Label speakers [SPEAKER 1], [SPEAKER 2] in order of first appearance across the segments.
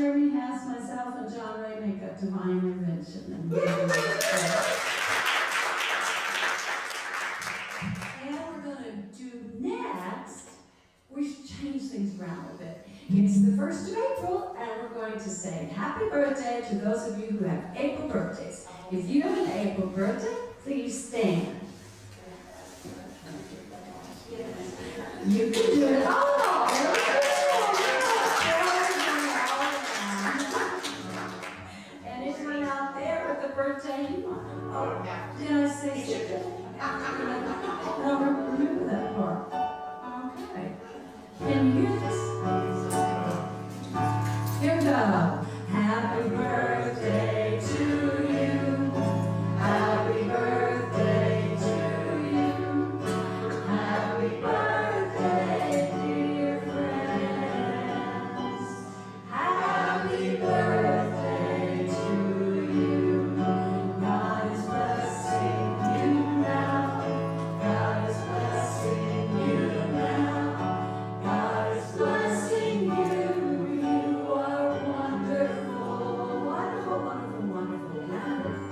[SPEAKER 1] Jeremy has myself and John Ray make up Divine Intervention. And we're going to do next, we should change things around a bit. It's the 1st of April, and we're going to say happy birthday to those of you who have April birthdays. If you have an April birthday, please stand. You can do it all. And anyone out there with a birthday, oh, did I say something? I don't remember that part. Okay. Can you hear this? Here we go. Happy birthday to you. Happy birthday to you. Happy birthday, dear friends. Happy birthday to you. God is blessing you now. God is blessing you now. God is blessing you. You are wonderful, wonderful, wonderful, wonderful, wonderful.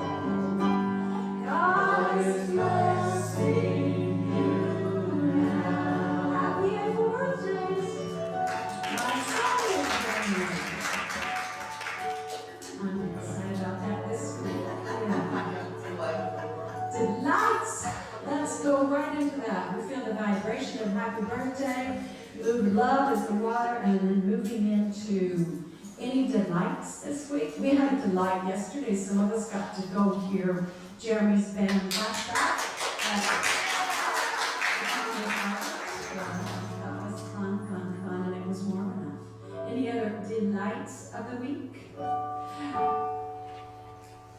[SPEAKER 1] God is blessing you now. Happy April birthdays. My son is born. I'm excited about that this week. Delights. Let's go right into that. We feel the vibration of happy birthday. Love is the water, and then moving into any delights this week. We had a delight yesterday. Some of us got to go hear Jeremy's band last night. That was fun, and it was warm enough. Any other delights of the week?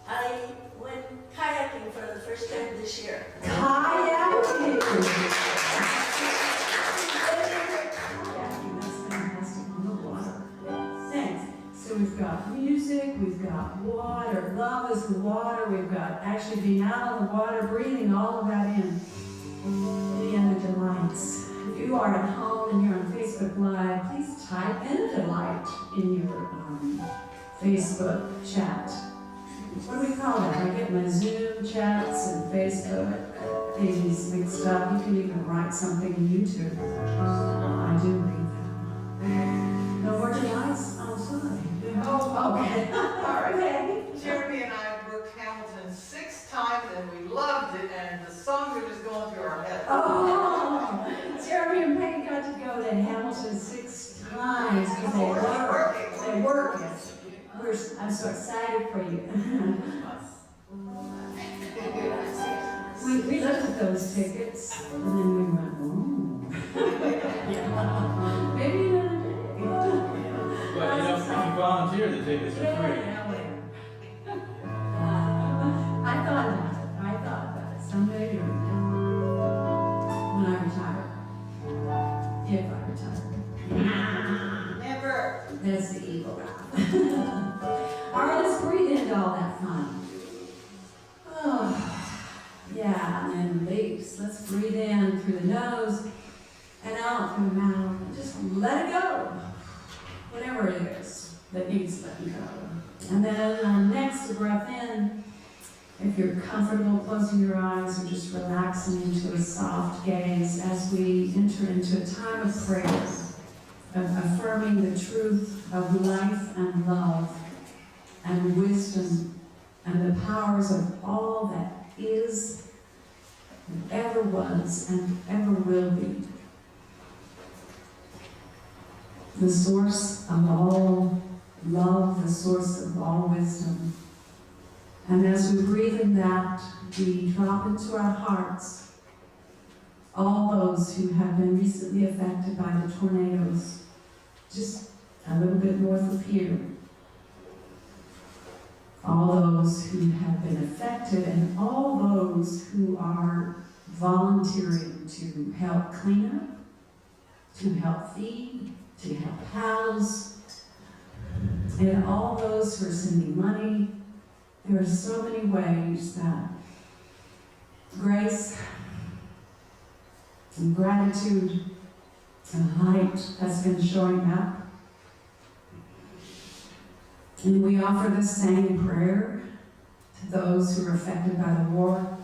[SPEAKER 2] I went kayaking for the first time this year.
[SPEAKER 1] Kayaking! That's fantastic on the water. Thanks. So we've got music, we've got water. Love is the water. We've got actually being out on the water, breathing all of that in. Any other delights? If you are at home and you're on Facebook Live, please type in a delight in your Facebook chat. What do we call that? I get my Zoom chats and Facebook things mixed up. You can even write something in YouTube. I do read that. No more delights? Oh, sorry.
[SPEAKER 3] Oh,
[SPEAKER 1] Okay.
[SPEAKER 3] all right. Jeremy and I booked Hamilton 6 times and we loved it, and the songs are just going through our heads.
[SPEAKER 1] Oh, Jeremy and Peggy got to go to Hamilton 6 times because they work it. I'm so excited for you. we looked at those tickets and then we went, oh. Maybe another day.
[SPEAKER 4] But you know, if you volunteer, the tickets are free.
[SPEAKER 1] I thought about it. Someday when I retire. If I retire.
[SPEAKER 3] Never.
[SPEAKER 1] That's the evil laugh. All right, let's breathe into all that fun. Oh, yeah, and then release. Let's breathe in through the nose and out through the mouth. Just let it go. Whatever it is that needs letting go. And then next, a breath in. If you're comfortable closing your eyes or just relaxing into a soft gaze as we enter into a time of prayer, of affirming the truth of life and love and wisdom and the powers of all that is and ever was and ever will be. The source of all love, the source of all wisdom. And as we breathe in that, we drop into our hearts all those who have been recently affected by the tornadoes, just a little bit north of here. All those who have been affected and all those who are volunteering to help clean up, to help feed, to help house, and all those who are sending money. There are so many ways that grace and gratitude and light has been showing up. And we offer the same prayer to those who are affected by the war,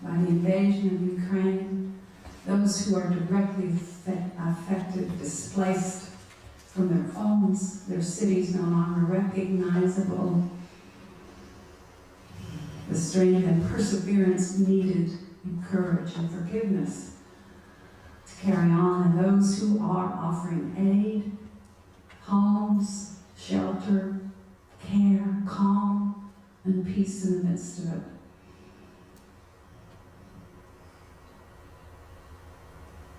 [SPEAKER 1] by the invasion of Ukraine, those who are directly affected, displaced from their homes, their cities no longer recognizable, the strength and perseverance needed, and courage and forgiveness to carry on, and those who are offering aid, homes, shelter, care, calm, and peace in the midst of it.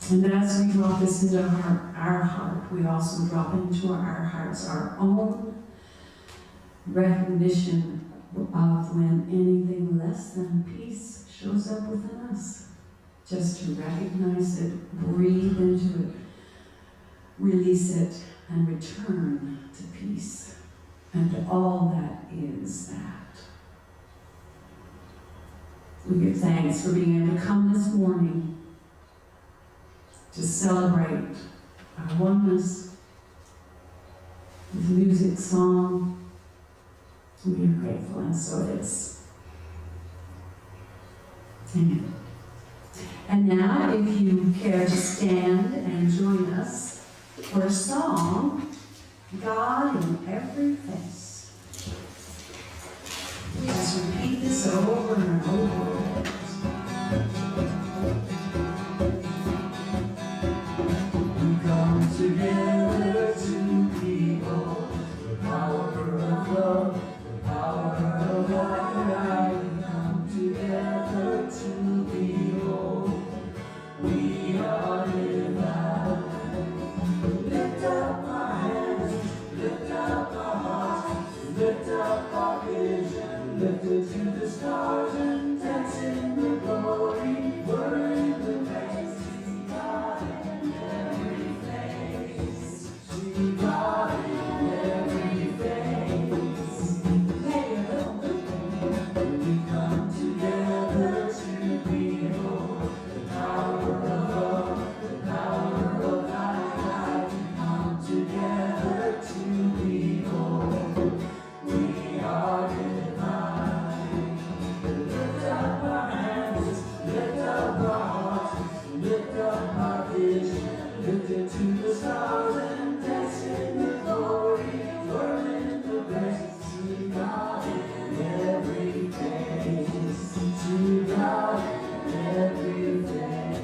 [SPEAKER 1] And as we drop this into our heart, we also drop into our hearts our own recognition of when anything less than peace shows up within us. Just to recognize it, breathe into it, release it, and return to peace. And all that is that. We give thanks for being able to come this morning to celebrate our oneness with music, song. We are grateful, and so it is. Amen. And now, if you care to stand and join us for a song, God in Every Face. We just repeat this over and over. We come together to behold the power of love, the power of God. We come together to behold. We are divine. Lift up our hands, lift up our hearts, lift up our vision, lift it to the stars and dance in the glory. We're in the place, see God in every face, see God in every face. Hey, we come together to behold the power of love, the power of God. We come together to behold. We are divine. Lift up our hands, lift up our hearts, lift up our vision, lift it to the stars and dance in the glory. We're in the grace, see God in every face, see God in every face.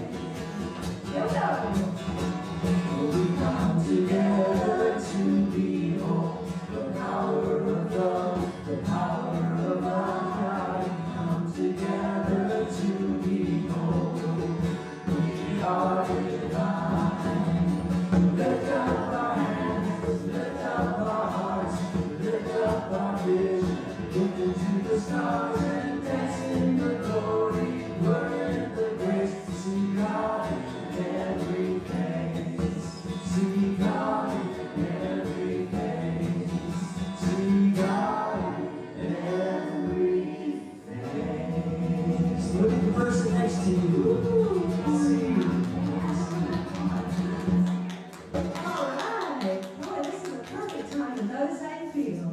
[SPEAKER 1] We come together to behold the power of love, the power of God. We come together to behold. We are divine. Lift up our hands, lift up our hearts, lift up our vision, lift it to the stars and dance in the glory. We're in the grace, see God in every face, see God in every face, see God in every face. Look at the person next to you. See. All right. Boy, this is the perfect time to notice how you feel.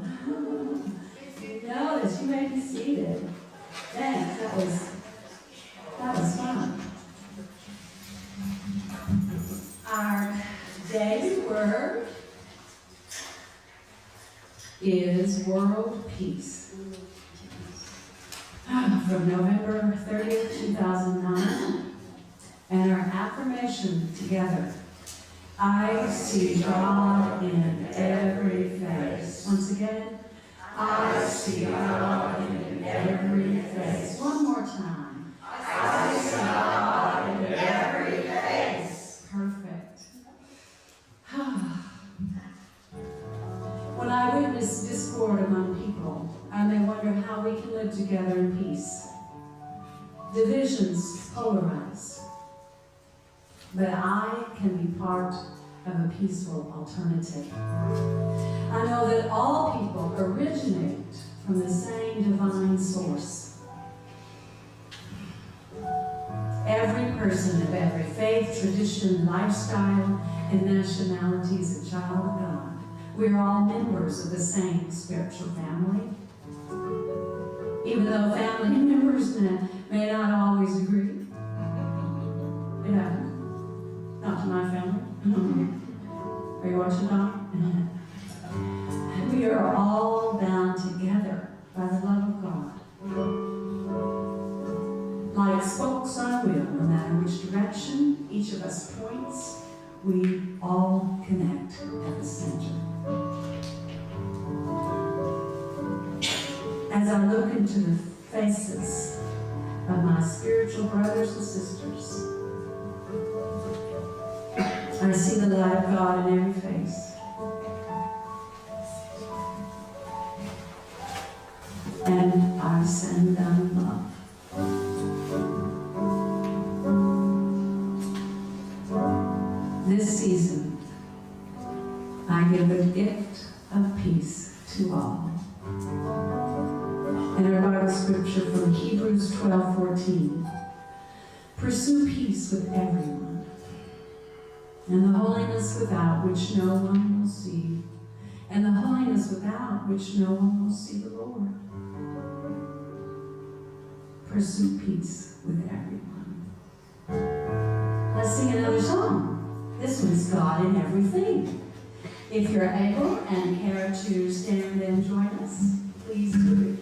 [SPEAKER 1] Notice, you may be seated. Thanks, that was fun. Our daily word is world peace. From November 30th, 2009. And our affirmation together. I see God in every face. Once again, I see God in every face. One more time. I see God in every face. Perfect. When I witness discord among people, I may wonder how we can live together in peace. Divisions polarize. But I can be part of a peaceful alternative. I know that all people originate from the same divine source. Every person of every faith, tradition, lifestyle, and nationality is a child of God. we're all members of the same spiritual family. Even though family members may not always agree. It happens. Not to my family. Are you watching, Don? We are all bound together by the love of God. Like spokes on a wheel, no matter which direction each of us points, we all connect at the center. As I look into the faces of my spiritual brothers and sisters, I see the light of God in every face. And I send them love. This season, I give the gift of peace to all. In our Bible scripture from Hebrews 12:14, pursue peace with everyone, and the holiness without which no one will see, and the holiness without which no one will see the Lord. Pursue peace with everyone. Let's sing another song. This one's God in Everything. If you're able and care to stand and join us, please do.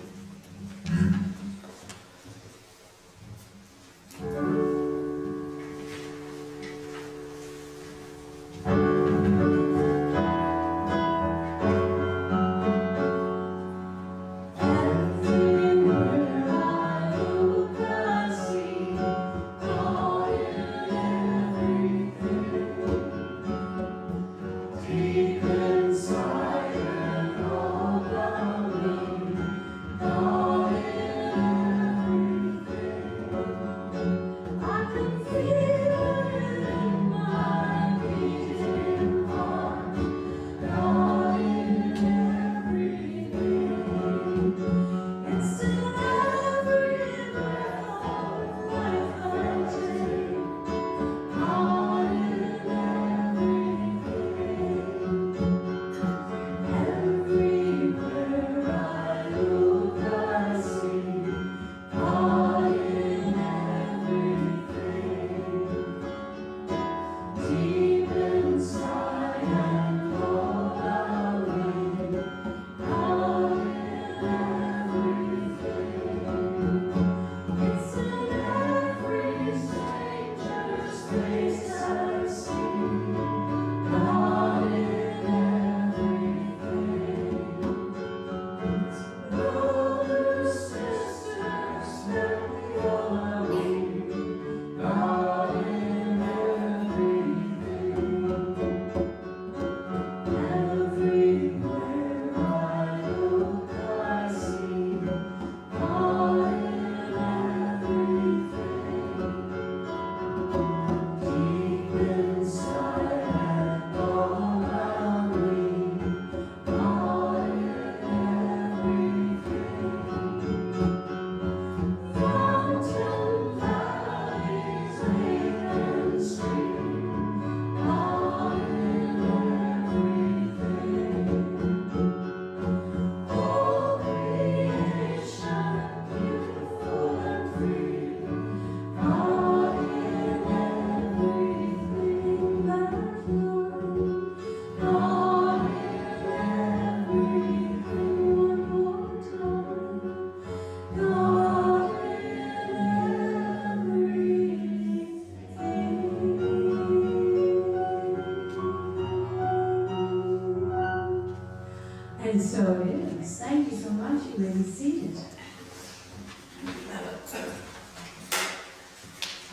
[SPEAKER 1] And so it is. Thank you so much. You may be seated.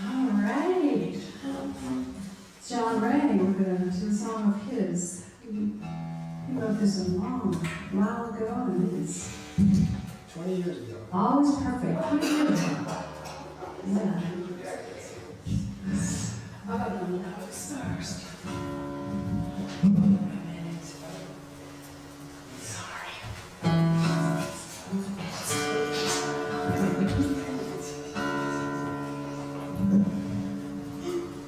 [SPEAKER 1] All right. John Ray, we're going to do a song of his. He wrote this a while ago, and it's
[SPEAKER 5] 20 years ago.
[SPEAKER 1] always perfect. 20 years ago. Yeah. I'm going to know this first.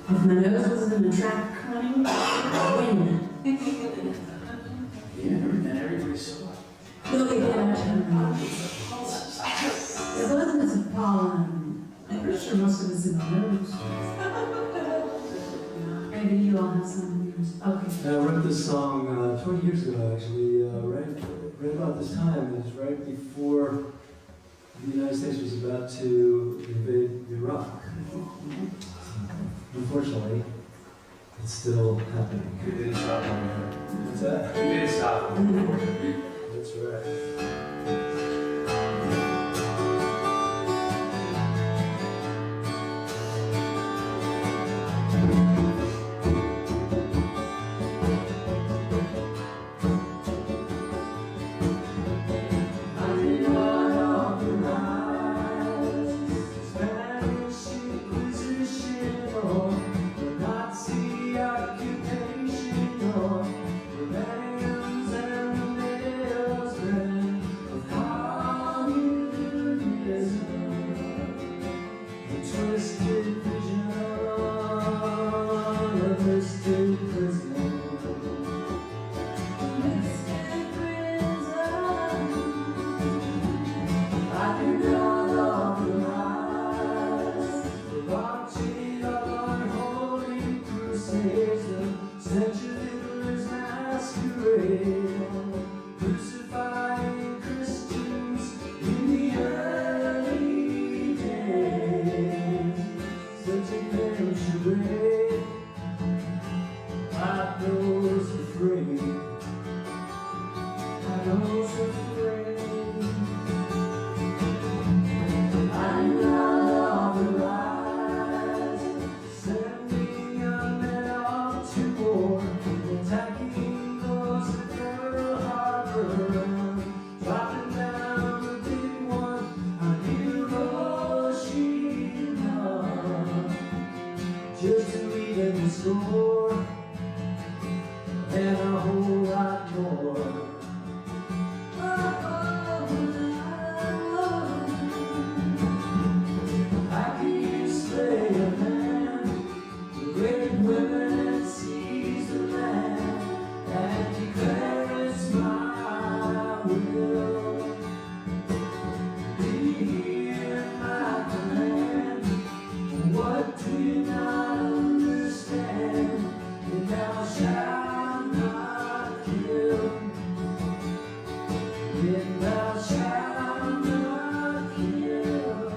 [SPEAKER 1] If my nose was in the track running, I'd win.
[SPEAKER 5] And I wrote this song 20 years ago, actually, right about this time. It was right before the United States was about to invade Iraq. Unfortunately, it's still happening.
[SPEAKER 4] We didn't stop on
[SPEAKER 5] What's that?
[SPEAKER 4] We didn't stop on
[SPEAKER 5] That's right.
[SPEAKER 6] Crucifying Christians in the early days, such a grand charade. I was afraid, I was afraid. I got on the rise, sending young men off to war, attacking those at Pearl Harbor, dropping down the big one on Hiroshima, just to leave in the store, and a whole lot more. I can slay a man, great women and seize the land, and declare it's my will. Be here my command, what do you not understand? And thou shalt not kill, and thou shalt not kill.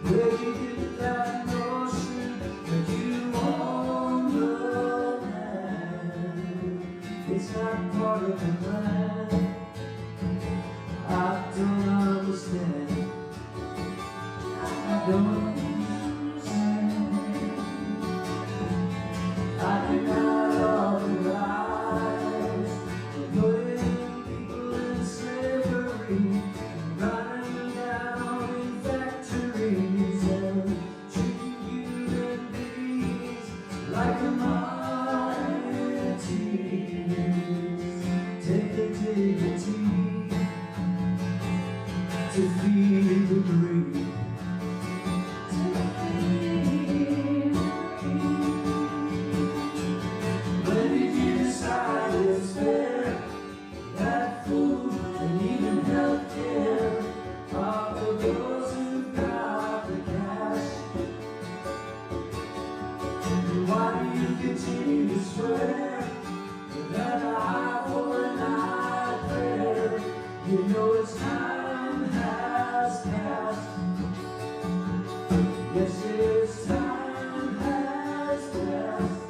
[SPEAKER 6] Where you get that notion that you own the land, it's not part of the plan. I don't understand. I don't understand. I cannot authorize putting people in slavery, running them down in factories, and treating human beings like commodities. Take the dignity to feed the greed. When did you decide it's fair that food and even health care are for those who've got the cash? And why do you continue to swear that a high for an eye prayer? You know it's time has passed. Yes, it's time has passed.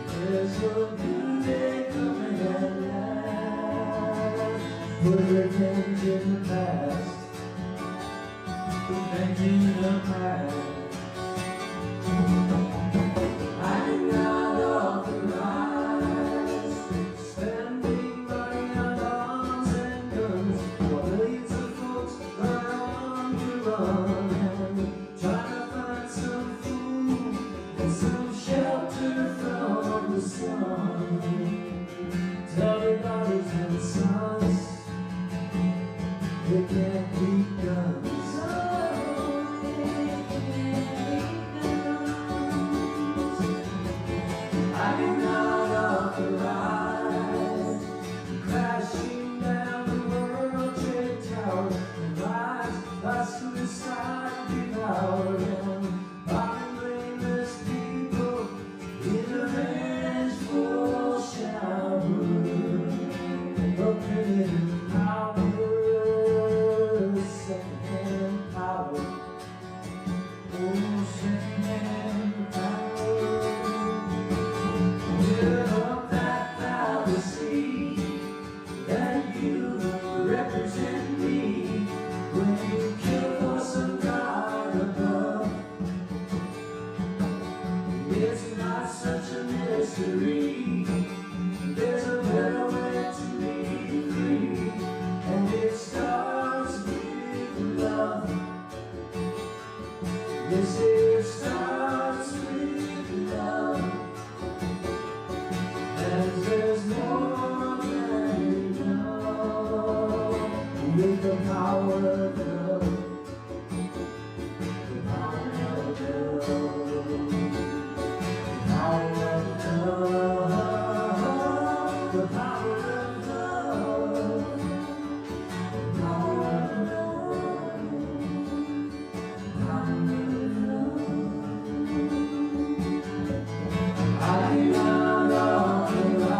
[SPEAKER 6] There's a new day coming at last. Put revenge in the past. Revenge in the past. I do not authorize spending money on bombs and guns while millions of folks are on the run and trying to find some food and some shelter from the sun. Tell your daughters and sons can't beat guns. I do not authorize crashing down the World Trade Towers and lives by suicide devoured and bombing blameless people in a vengeful shower of primitive power, second-hand power, oh, second-hand power. Give up that fallacy that you represent me when you kill for some God above. It's not such a mystery. There's a better way to be free, and it starts with love. Yes, it starts with love. And there's more than enough with the power of love. The power of love. The power of love. The power of love. The power of love. The power of love. I do not authorize.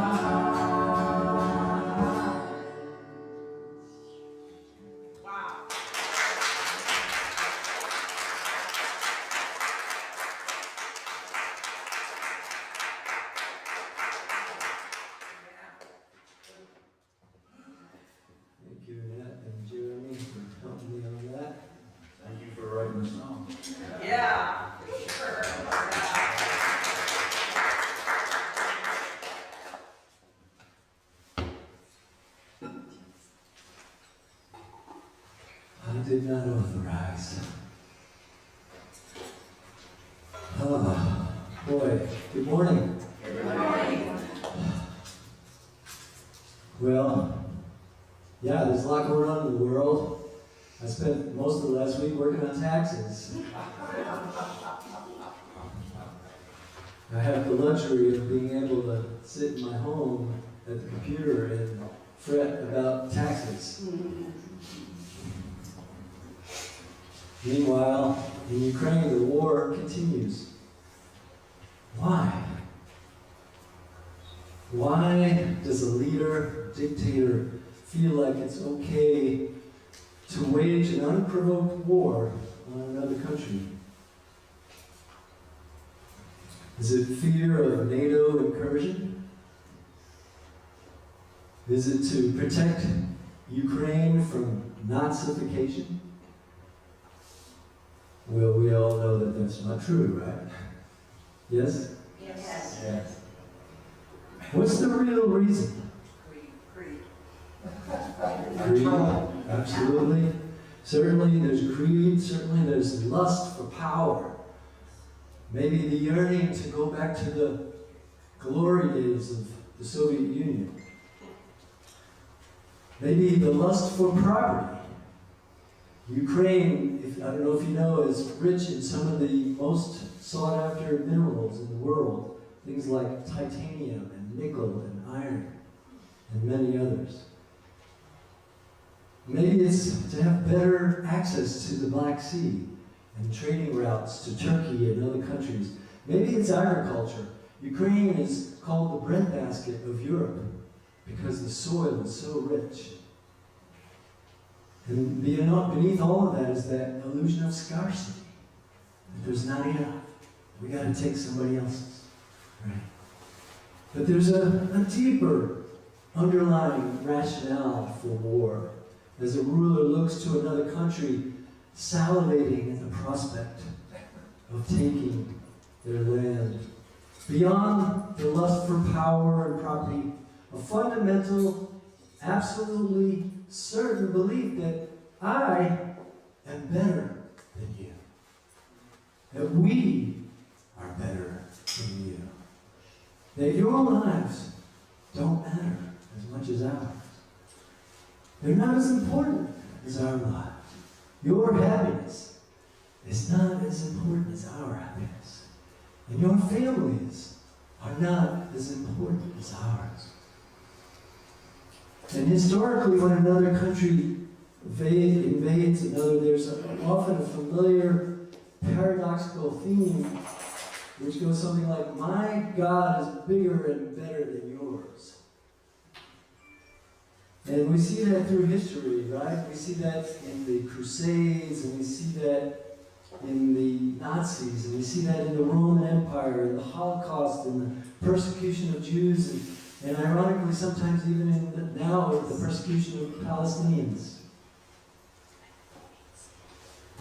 [SPEAKER 3] Wow.
[SPEAKER 5] Thank you, Annette and Jeremy, for helping me on that.
[SPEAKER 4] Thank you for writing the song.
[SPEAKER 3] Yeah. Sure. Yeah.
[SPEAKER 5] I did not authorize. Oh, boy. Good morning. Well, yeah, there's a lot going on in the world. I spent most of the last week working on taxes. I have the luxury of being able to sit in my home at the computer and fret about taxes. Meanwhile, in Ukraine, the war continues. Why? Why does a leader, dictator, feel like it's okay to wage an unprovoked war on another country? Is it fear of NATO incursion? Is it to protect Ukraine from Nazification? Well, we all know that that's not true, right? Yes?
[SPEAKER 2] Yes.
[SPEAKER 5] Yes. What's the real reason?
[SPEAKER 3] Greed.
[SPEAKER 5] Greed, absolutely. Certainly there's greed, certainly there's lust for power. Maybe the yearning to go back to the glory days of the Soviet Union. Maybe the lust for property. Ukraine, I don't know if you know, is rich in some of the most sought-after minerals in the world. Things like titanium and nickel and iron and many others. Maybe it's to have better access to the Black Sea and trading routes to Turkey and other countries. Maybe it's agriculture. Ukraine is called the breadbasket of Europe because the soil is so rich. And beneath all of that is that illusion of scarcity. That there's not enough. We got to take somebody else's. Right? But there's a deeper underlying rationale for war. As a ruler looks to another country, salivating at the prospect of taking their land. Beyond the lust for power and property, a fundamental, absolutely certain belief that I am better than you. That we are better than you. That your lives don't matter as much as ours. They're not as important as our lives. Your happiness is not as important as our happiness. And your families are not as important as ours. And historically, when another country invades another, there's often a familiar paradoxical theme which goes something like, my God is bigger and better than yours. And we see that through history, right? We see that in the Crusades, and we see that in the Nazis, and we see that in the Roman Empire, in the Holocaust, in the persecution of Jews, and ironically sometimes even in now the persecution of Palestinians.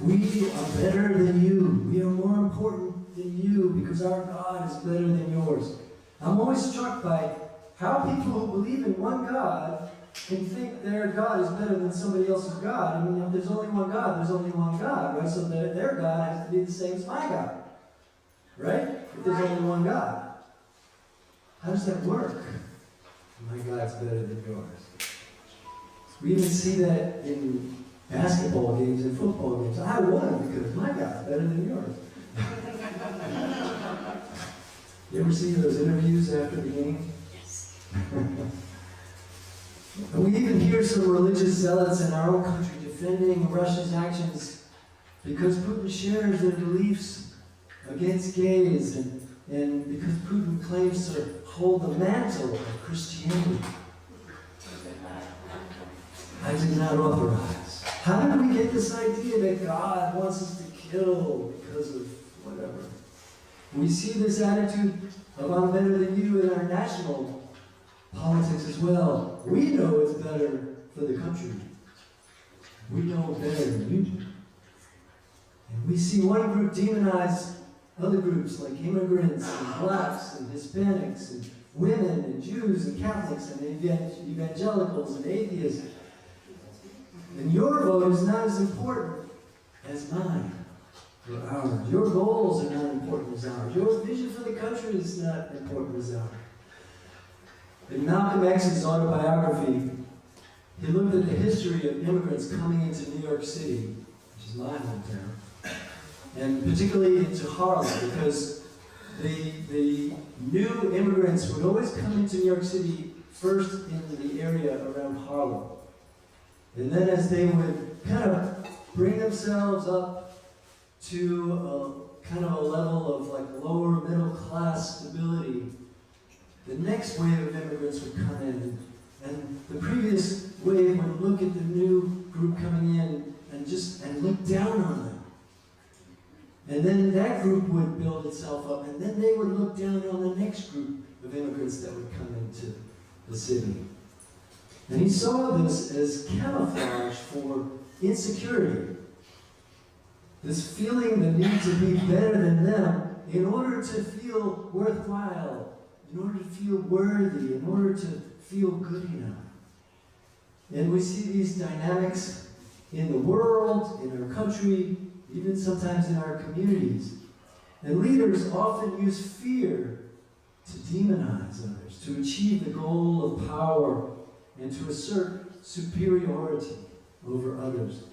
[SPEAKER 5] We are better than you. We are more important than you because our God is better than yours. I'm always struck by how people who believe in one God can think their God is better than somebody else's God. I mean, if there's only one God, there's only one God, right? So their God has to be the same as my God, right? If there's only one God. How does that work? My God's better than yours. We even see that in basketball games and football games. I won because my God's better than yours. You ever see those interviews after the game? Yes. And we even hear some religious zealots in our own country defending Russia's actions because Putin shares their beliefs against gays and because Putin claims to hold the mantle of Christianity. I did not authorize. How did we get this idea that God wants us to kill because of whatever? We see this attitude of I'm better than you in our national politics as well. We know it's better for the country. We know better than you do. And we see one group demonize other groups like immigrants and blacks and Hispanics and women and Jews and Catholics and evangelicals and atheists. And your vote is not as important as mine or ours. Your goals are not important as ours. Your vision for the country is not important as ours. In Malcolm X's autobiography, he looked at the history of immigrants coming into New York City, which is my hometown, and particularly into Harlem, because the new immigrants would always come into New York City first in the area around Harlem. And then as they would kind of bring themselves up to kind of a level of like lower middle class stability, the next wave of immigrants would come in, and the previous wave would look at the new group coming in and look down on them. And then that group would build itself up, and then they would look down on the next group of immigrants that would come into the city. And he saw this as camouflage for insecurity. This feeling the need to be better than them in order to feel worthwhile, in order to feel worthy, in order to feel good enough. And we see these dynamics in the world, in our country, even sometimes in our communities. And leaders often use fear to demonize others, to achieve the goal of power, and to assert superiority over others.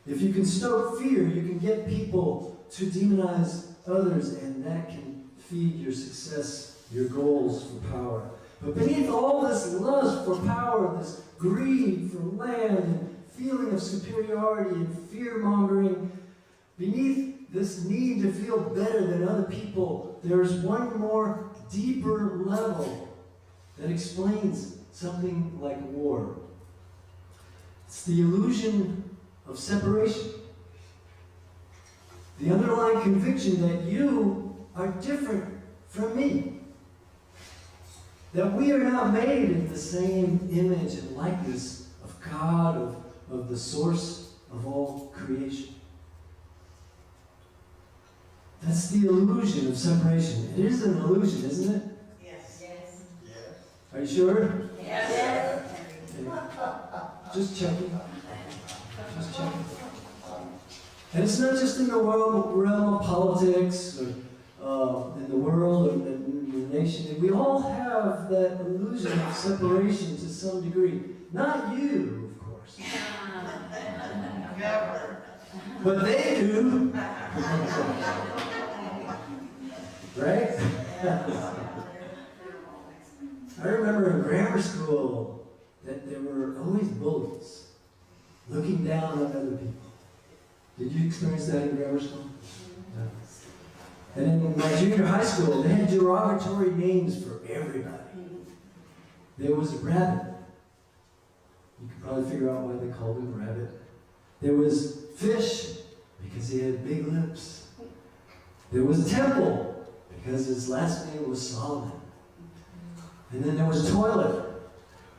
[SPEAKER 5] If you can stoke fear, you can get people to demonize others, and that can feed your success, your goals for power. But beneath all this lust for power, this greed for land, and feeling of superiority and fear-mongering, beneath this need to feel better than other people, there's one more deeper level that explains something like war. It's the illusion of separation. The underlying conviction that you are different from me. That we are not made in the same image and likeness of God, of the source of all creation. That's the illusion of separation. It is an illusion, isn't it?
[SPEAKER 2] Yes.
[SPEAKER 5] Are you sure?
[SPEAKER 2] Yes.
[SPEAKER 5] Okay. Just checking. Just checking. And it's not just in the realm of politics or in the world or in the nation. We all have that illusion of separation to some degree. Not you, of course.
[SPEAKER 3] Never.
[SPEAKER 5] But they do. Right? I remember in grammar school that there were always bullies looking down on other people. Did you experience that in grammar school? No. And in my junior high school, they had derogatory names for everybody. There was Rabbit. You could probably figure out why they called him Rabbit. There was Fish, because he had big lips. There was Temple, because his last name was Solomon. And then there was Toilet.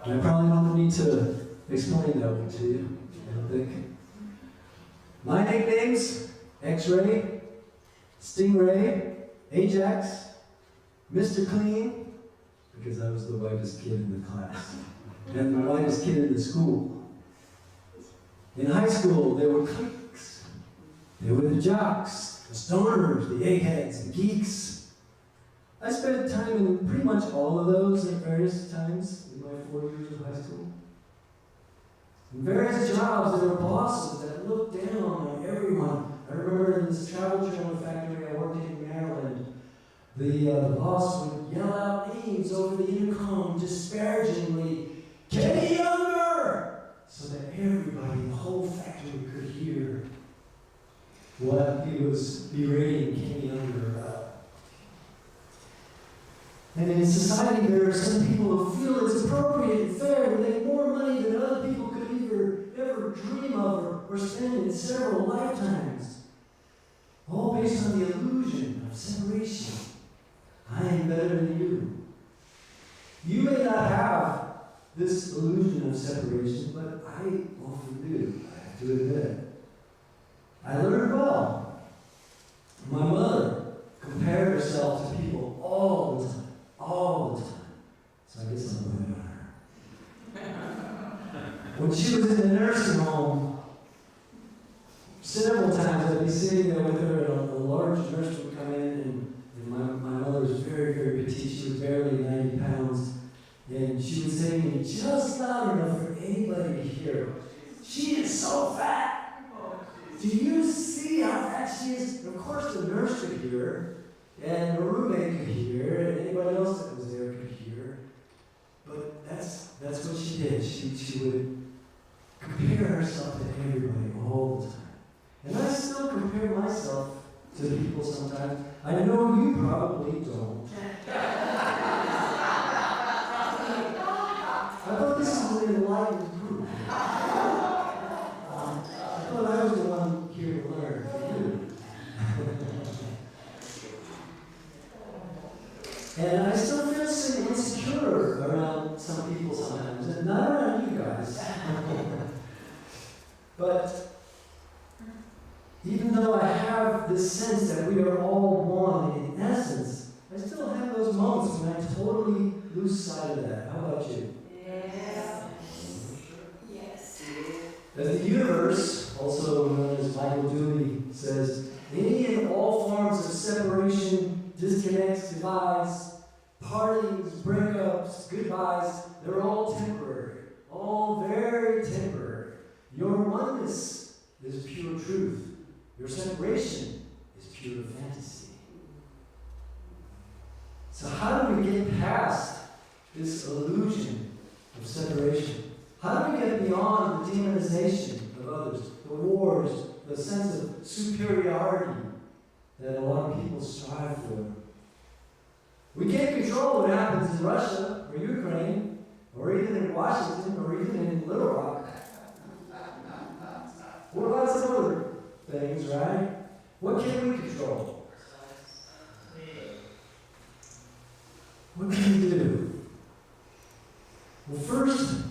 [SPEAKER 5] And I probably don't need to explain that one to you, I don't think. My nicknames: X-Ray, Stingray, Ajax, Mr. Clean, because I was the whitest kid in the class, and the whitest kid in the school. In high school, there were cliques. There were the jocks, the stoners, the eggheads, the geeks. I spent time in pretty much all of those at various times in my 4 years of high school. In various jobs, there were bosses that looked down on everyone. I remember in this travel trailer factory I worked in Maryland, the boss would yell out names over the intercom disparagingly, "Kenny Younger!" so that everybody in the whole factory could hear what he was berating Kenny Younger about. And in society, there are some people who feel it's appropriate and fair to make more money than other people could ever dream of or spend in several lifetimes. All based on the illusion of separation. I am better than you. You may not have this illusion of separation, but I often do, I have to admit. I learned well. My mother compared herself to people all the time. All the time. So I guess I'm better than her. When she was in the nursing home, several times I'd be sitting there with her, and a large nurse would come in, and my mother was very, very petite. She was barely 90 pounds. And she would say to me, just loud enough for anybody to hear, "She is so fat. Do you see how fat she is?" And of course the nurse could hear her, and the roommate could hear, and anybody else that was there could hear. But that's what she did. She would compare herself to everybody all the time. And I still compare myself to people sometimes. I know you probably don't. I thought this was an enlightened group. I thought I was the one here to learn from you. And I still feel so insecure around some people sometimes, and not around you guys. But even though I have this sense that we are all one in essence, I still have those moments when I totally lose sight of that. How about you?
[SPEAKER 2] Yes. Yes.
[SPEAKER 5] As the universe, also known as Michael Dooley, says, any and all forms of separation, disconnects, divides, partings, breakups, goodbyes, they're all temporary. All very temporary. Your oneness is pure truth. Your separation is pure fantasy. So how do we get past this illusion of separation? How do we get beyond the demonization of others, the wars, the sense of superiority that a lot of people strive for? We can't control what happens in Russia or Ukraine or even in Washington or even in Little Rock. What about some other things, right? What can we control? What can we do? Well, first,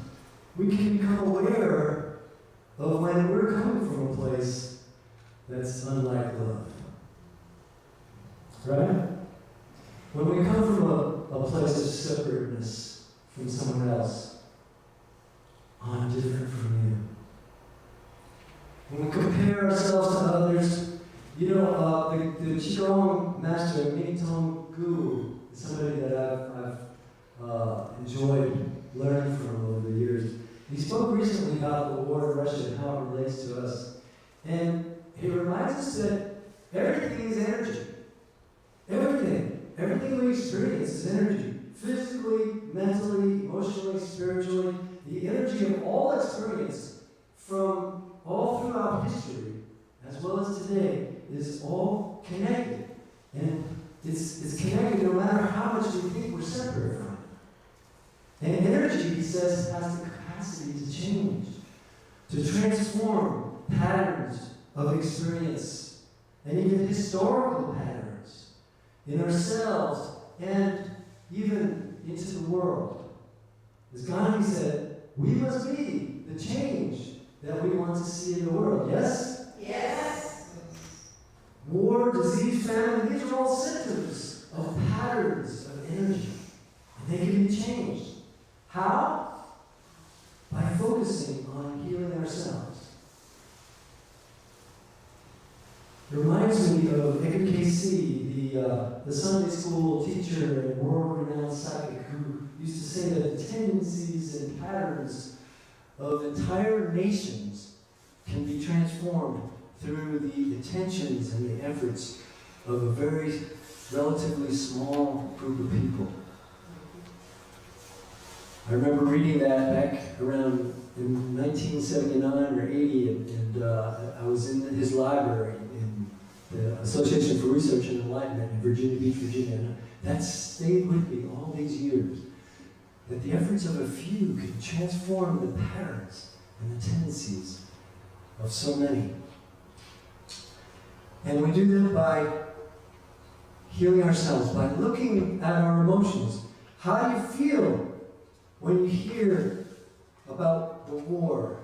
[SPEAKER 5] we can become aware of when we're coming from a place that's unlike love. Right? When we come from a place of separateness from someone else, I'm different from you. When we compare ourselves to others, you know, the Qigong master, Mingtong Gu, is somebody that I've enjoyed learning from over the years. He spoke recently about the war in Russia and how it relates to us. And reminds us that everything is energy. Everything we experience is energy. Physically, mentally, emotionally, spiritually. The energy of all experience from all throughout history, as well as today, is all connected. And it's connected no matter how much we think we're separate from it. And energy, he says, has the capacity to change, to transform patterns of experience, and even historical patterns in ourselves and even into the world. As Gandhi said, we must be the change that we want to see in the world. Yes?
[SPEAKER 2] Yes.
[SPEAKER 5] War, disease, famine, these are all symptoms of patterns of energy. And they can be changed. How? By focusing on healing ourselves. It reminds me of Edgar Casey, the Sunday school teacher and world-renowned psychic who used to say that the tendencies and patterns of entire nations can be transformed through the intentions and the efforts of a very relatively small group of people. I remember reading that back around in 1979 or 80, and I was in his library in the Association for Research and Enlightenment in Virginia Beach, Virginia. And that stayed with me all these years. That the efforts of a few can transform the patterns and the tendencies of so many. And we do that by healing ourselves, by looking at our emotions. How do you feel when you hear about the war?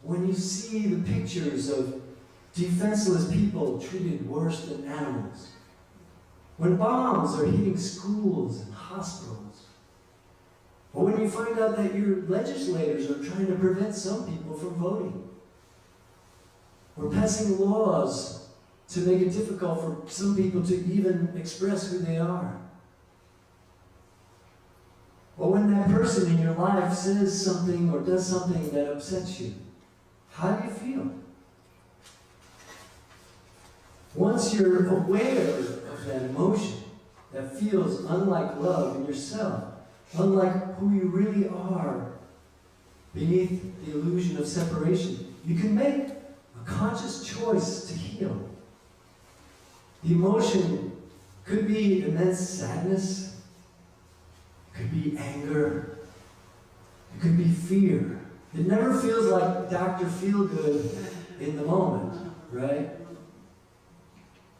[SPEAKER 5] When you see the pictures of defenseless people treated worse than animals? When bombs are hitting schools and hospitals? Or when you find out that your legislators are trying to prevent some people from voting? Or passing laws to make it difficult for some people to even express who they are? Or when that person in your life says something or does something that upsets you, how do you feel? Once you're aware of that emotion that feels unlike love in yourself, unlike who you really are beneath the illusion of separation, you can make a conscious choice to heal. The emotion could be immense sadness, it could be anger, it could be fear. It never feels like Dr. Feelgood in the moment, right?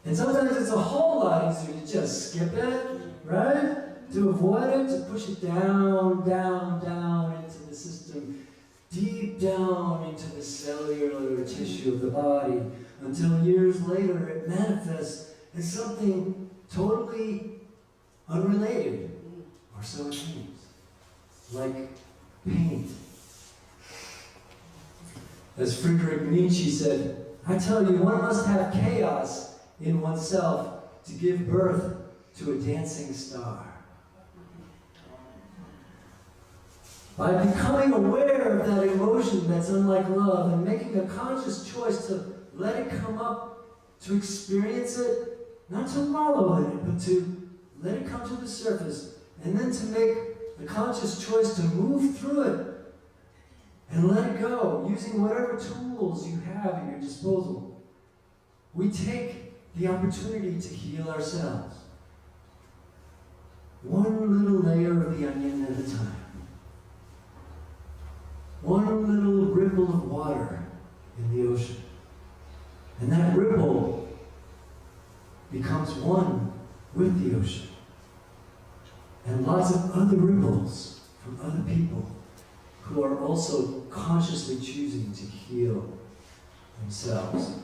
[SPEAKER 5] And sometimes it's a whole lot easier to just skip it, right? To avoid it, to push it down, down, down into the system, deep down into the cellular tissue of the body, until years later it manifests as something totally unrelated, or so it seems, like pain. As Friedrich Nietzsche said, I tell you, one must have chaos in oneself to give birth to a dancing star. By becoming aware of that emotion that's unlike love and making a conscious choice to let it come up, to experience it, not to wallow in it, but to let it come to the surface, and then to make the conscious choice to move through it and let it go, using whatever tools you have at your disposal. We take the opportunity to heal ourselves, one little layer of the onion at a time. One little ripple of water in the ocean. And that ripple becomes one with the ocean. And lots of other ripples from other people who are also consciously choosing to heal themselves.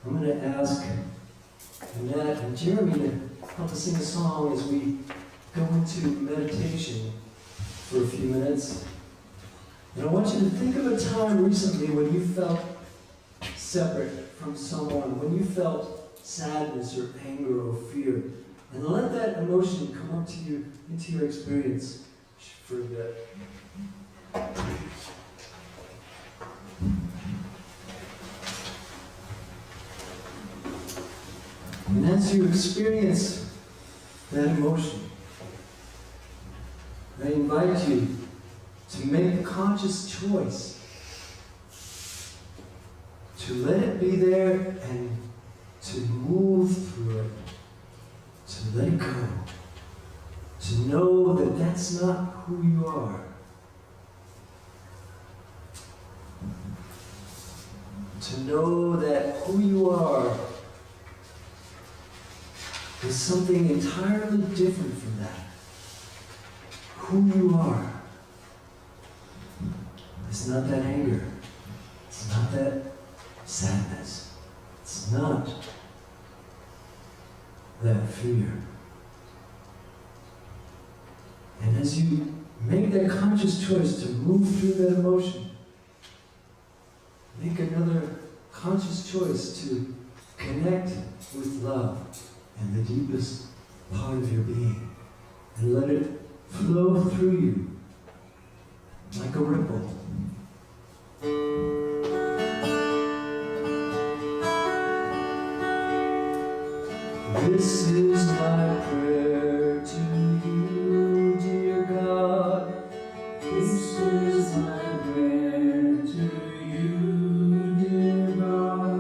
[SPEAKER 5] I'm going to ask Annette and Jeremy to help us sing a song as we go into meditation for a few minutes. And I want you to think of a time recently when you felt separate from someone, when you felt sadness or anger or fear, and let that emotion come up to you into your experience for a bit. And as you experience that emotion, I invite you to make the conscious choice to let it be there and to move through it, to let it go, to know that that's not who you are. To know that who you are is something entirely different from that. Who you are is not that anger. It's not that sadness. It's not that fear. And as you make that conscious choice to move through that emotion, make another conscious choice to connect with love and the deepest part of your being, and let it flow through you like a ripple. This is my prayer to you, dear God. This is my prayer to you, dear God.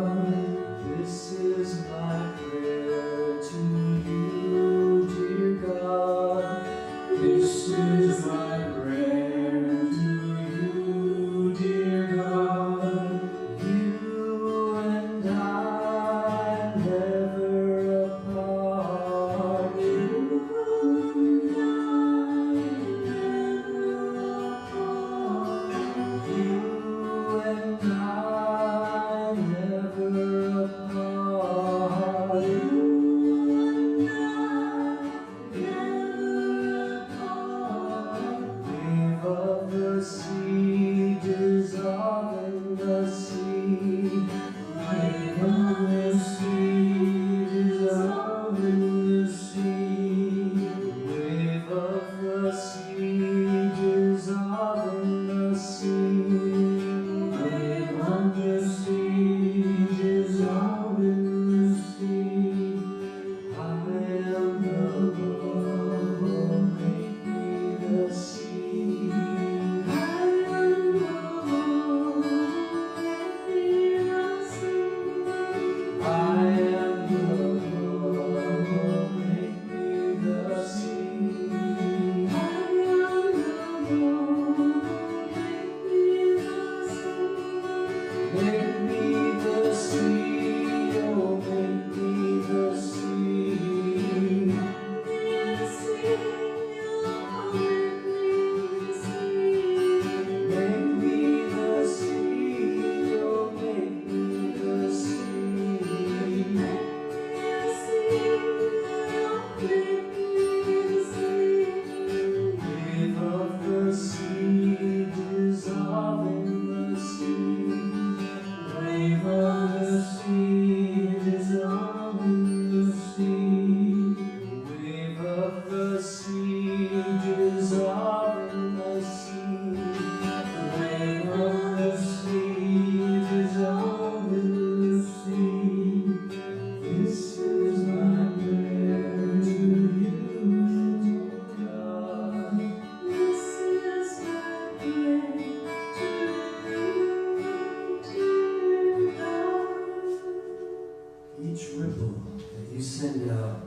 [SPEAKER 5] This is my prayer to you, dear God. This is my prayer to you, dear God. You and I never apart. You and I never apart. You and I never apart. You and I never apart. Wave of the sea, dissolve in the sea. Wave of the sea, dissolve in the sea. Wave of the sea, dissolve in the sea. Wave of the sea, dissolve in the sea. I am the Lord, make me the sea. I am the Lord, make me the sea. I am the Lord, make me the sea. I am the Lord, make me the sea. Make me the sea, oh, make me the sea. Make me the sea, oh, make me the sea. Wave of the sea, dissolve in the sea. Wave of the sea, dissolve in the sea. Wave of the sea, dissolve in the sea. Wave of the sea, dissolve in the sea. This is my prayer to you, God. This is my prayer to you, God. Each ripple that you send out,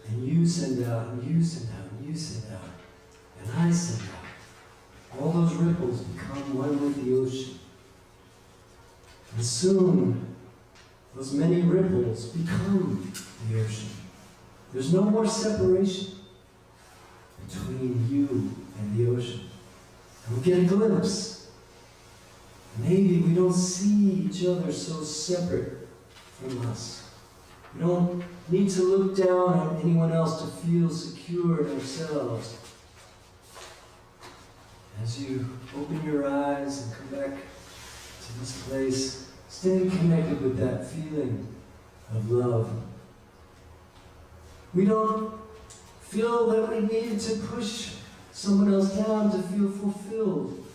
[SPEAKER 5] and you send out, and you send out, and you send out, and I send out, all those ripples become one with the ocean. And soon, those many ripples become the ocean. There's no more separation between you and the ocean. And we get a glimpse. Maybe we don't see each other so separate from us. We don't need to look down on anyone else to feel secure in ourselves. As you open your eyes and come back to this place, staying connected with that feeling of love. We don't feel that we need to push someone else down to feel fulfilled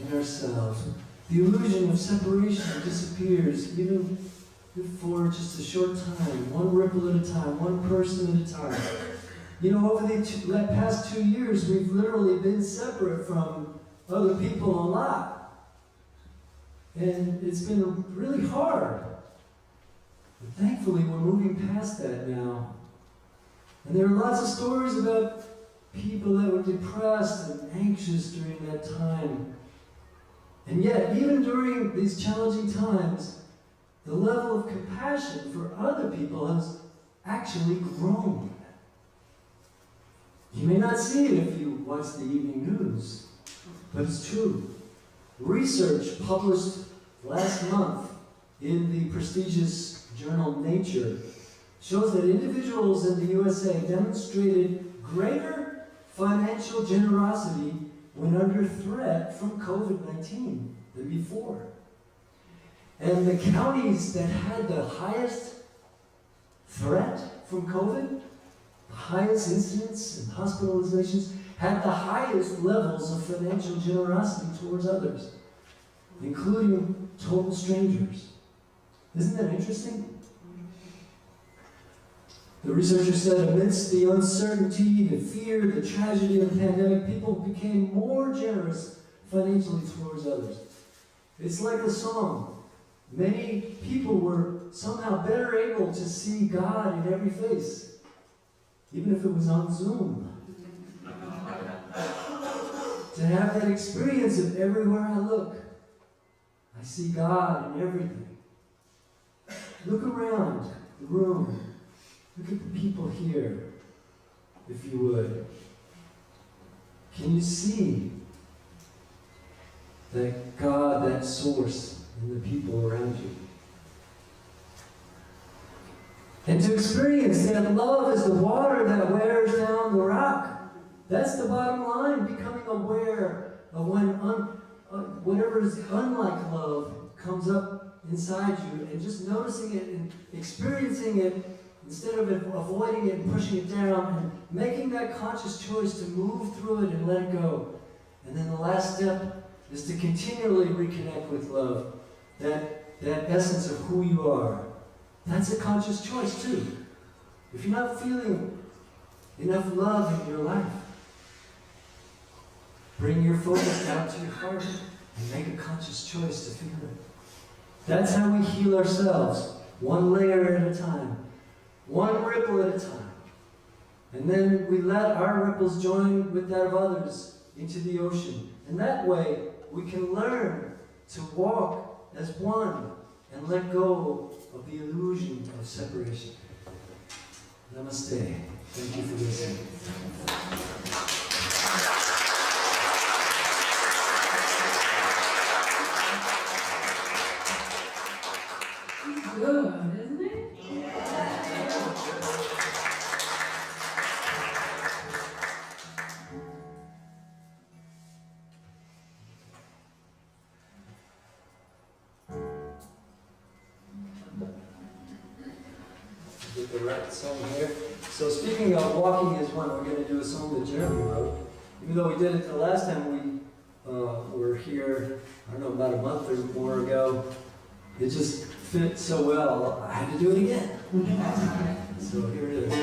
[SPEAKER 5] in ourselves. The illusion of separation disappears even for just a short time, one ripple at a time, one person at a time. You know, over the past 2 years, we've literally been separate from other people a lot. And it's been really hard. But thankfully, we're moving past that now. And there are lots of stories about people that were depressed and anxious during that time. And yet, even during these challenging times, the level of compassion for other people has actually grown. You may not see it if you watch the evening news, but it's true. Research published last month in the prestigious journal Nature shows that individuals in the USA demonstrated greater financial generosity when under threat from COVID-19 than before. And the counties that had the highest threat from COVID, the highest incidence and hospitalizations, had the highest levels of financial generosity towards others, including total strangers. Isn't that interesting? The researcher said, amidst the uncertainty, the fear, the tragedy of the pandemic, people became more generous financially towards others. It's like a song. Many people were somehow better able to see God in every face, even if it was on Zoom. To have that experience of everywhere I look, I see God in everything. Look around the room. Look at the people here, if you would. Can you see that God, that source, in the people around you? And to experience that love is the water that wears down the rock. That's the bottom line, becoming aware of when whatever is unlike love comes up inside you, and just noticing it and experiencing it instead of avoiding it and pushing it down, and making that conscious choice to move through it and let it go. And then the last step is to continually reconnect with love, that essence of who you are. That's a conscious choice too. If you're not feeling enough love in your life, bring your focus down to your heart and make a conscious choice to feel it. That's how we heal ourselves, one layer at a time, one ripple at a time. And then we let our ripples join with that of others into the ocean. And that way, we can learn to walk as one and let go of the illusion of separation. Namaste. Thank you for listening.
[SPEAKER 1] Good, isn't it?
[SPEAKER 5] Get the right song here. So speaking of walking as one, we're going to do a song that Jeremy wrote. Even though we did it the last time we were here, I don't know, about a month or more ago, it just fit so well, I had to do it again. So here it is.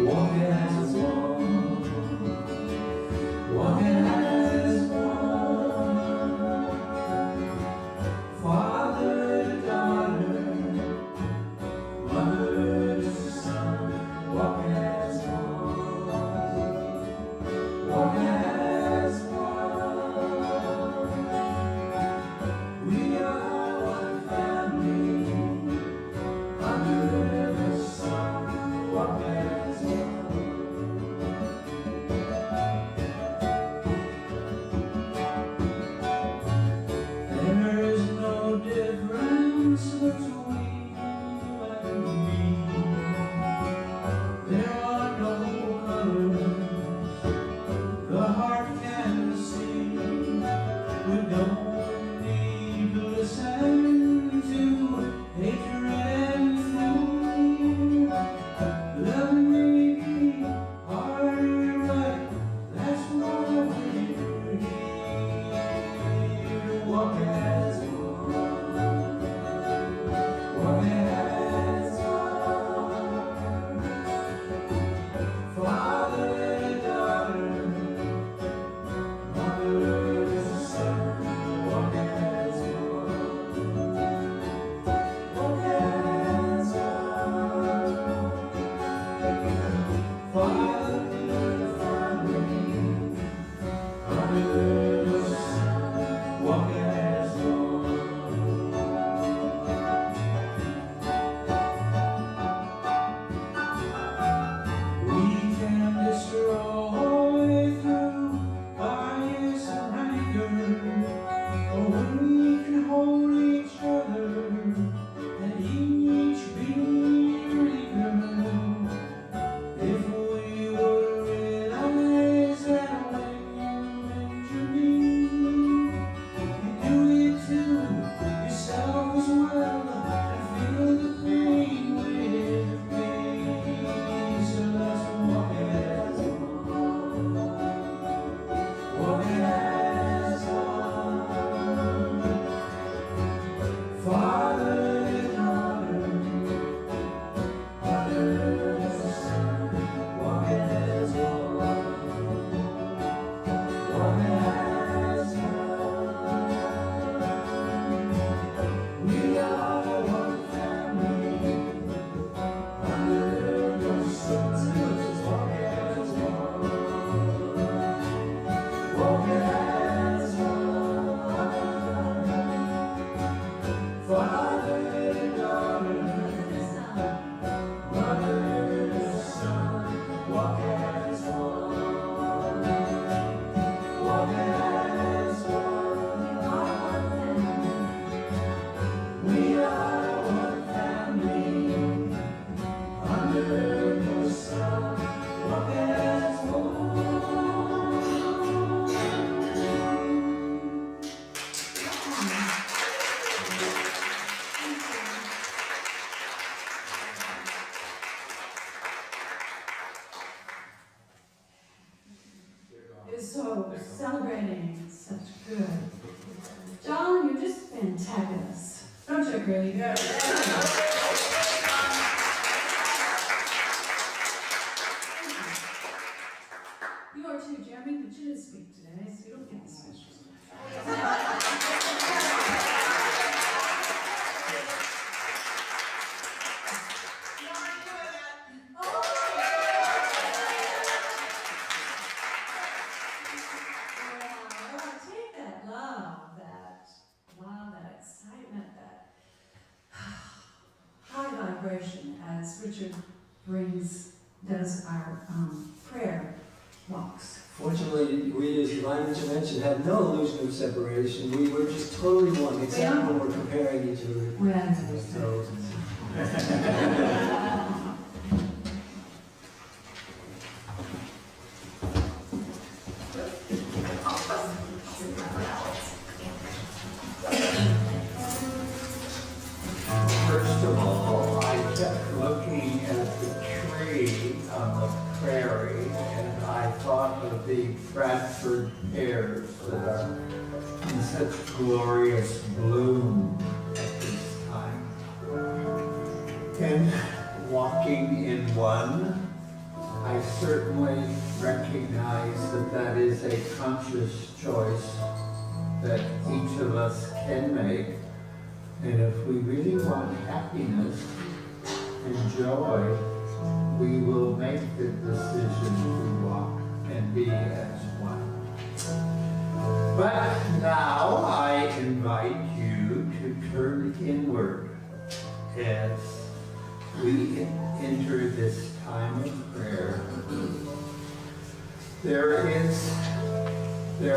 [SPEAKER 5] Walk as one, walk as one, Father to daughter, mother to son, walk as one, walk as one. We are one family.
[SPEAKER 1] Don't you agree?
[SPEAKER 3] Yeah.
[SPEAKER 1] You are too, Jeremy, but you didn't speak today, so you don't get the special. Take that love, that excitement, that high vibration as Richard does our prayer walks.
[SPEAKER 5] Fortunately, we as divine intervention have no illusion of separation. We were just totally one, except when we're comparing each other.
[SPEAKER 1] Well,
[SPEAKER 6] First of all, I kept looking at the tree on the prairie, and I thought of the Bradford pears that are in such glorious bloom at this time. And walking in one, I certainly recognize that that is a conscious choice that each of us can make. And if we really want happiness and joy, we will make the decision to walk and be as one. But now I invite you to turn inward as we enter this time of prayer. There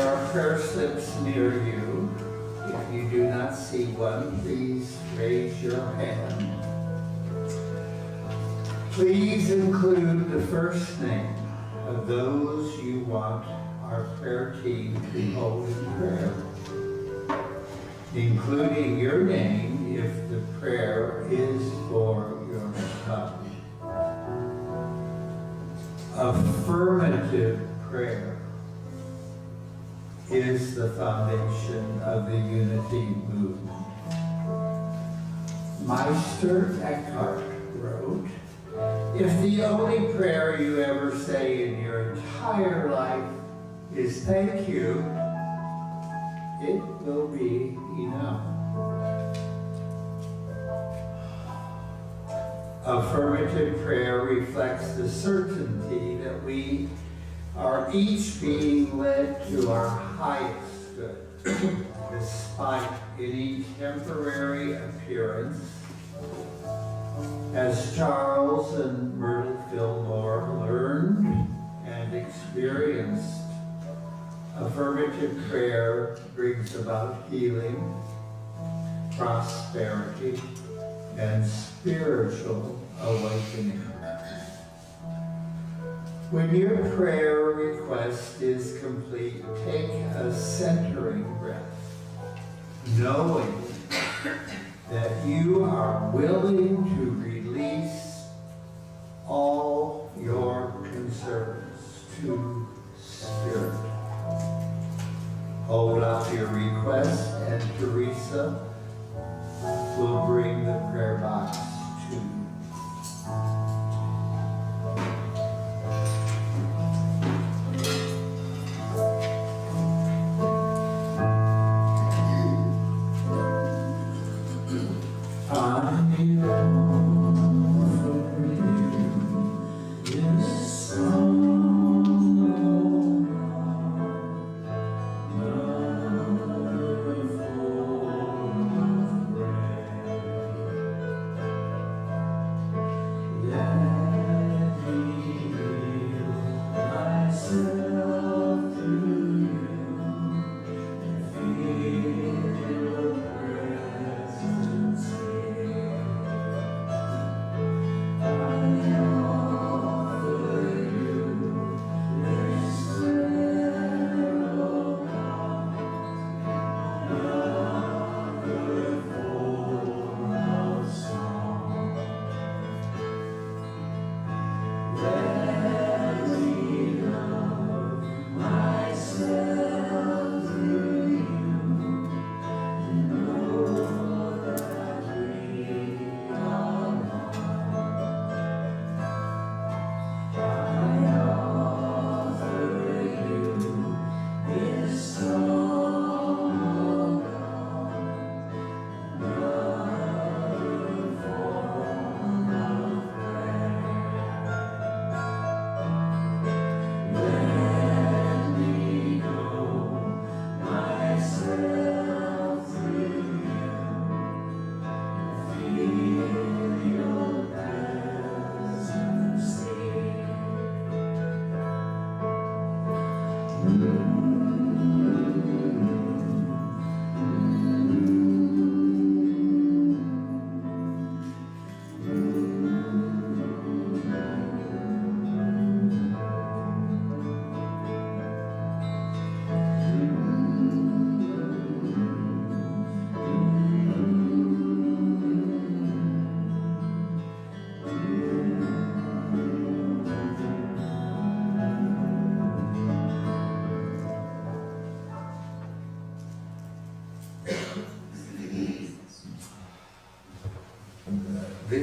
[SPEAKER 6] are prayer slips near you. If you do not see one, please raise your hand. Please include the first name of those you want our prayer team to hold in prayer, including your name if the prayer is for your son. Affirmative prayer is the foundation of the unity movement. Meister Eckhart wrote, "If the only prayer you ever say in your entire life is thank you, it will be enough." Affirmative prayer reflects the certainty that we are each being led to our highest good, despite any temporary appearance. As Charles and Myrtle Fillmore learned and experienced, affirmative prayer brings about healing, prosperity, and spiritual awakening. When your prayer request is complete, take a centering breath, knowing that you are willing to release all your concerns to Spirit. Hold out your request, and Teresa will bring the prayer box to you.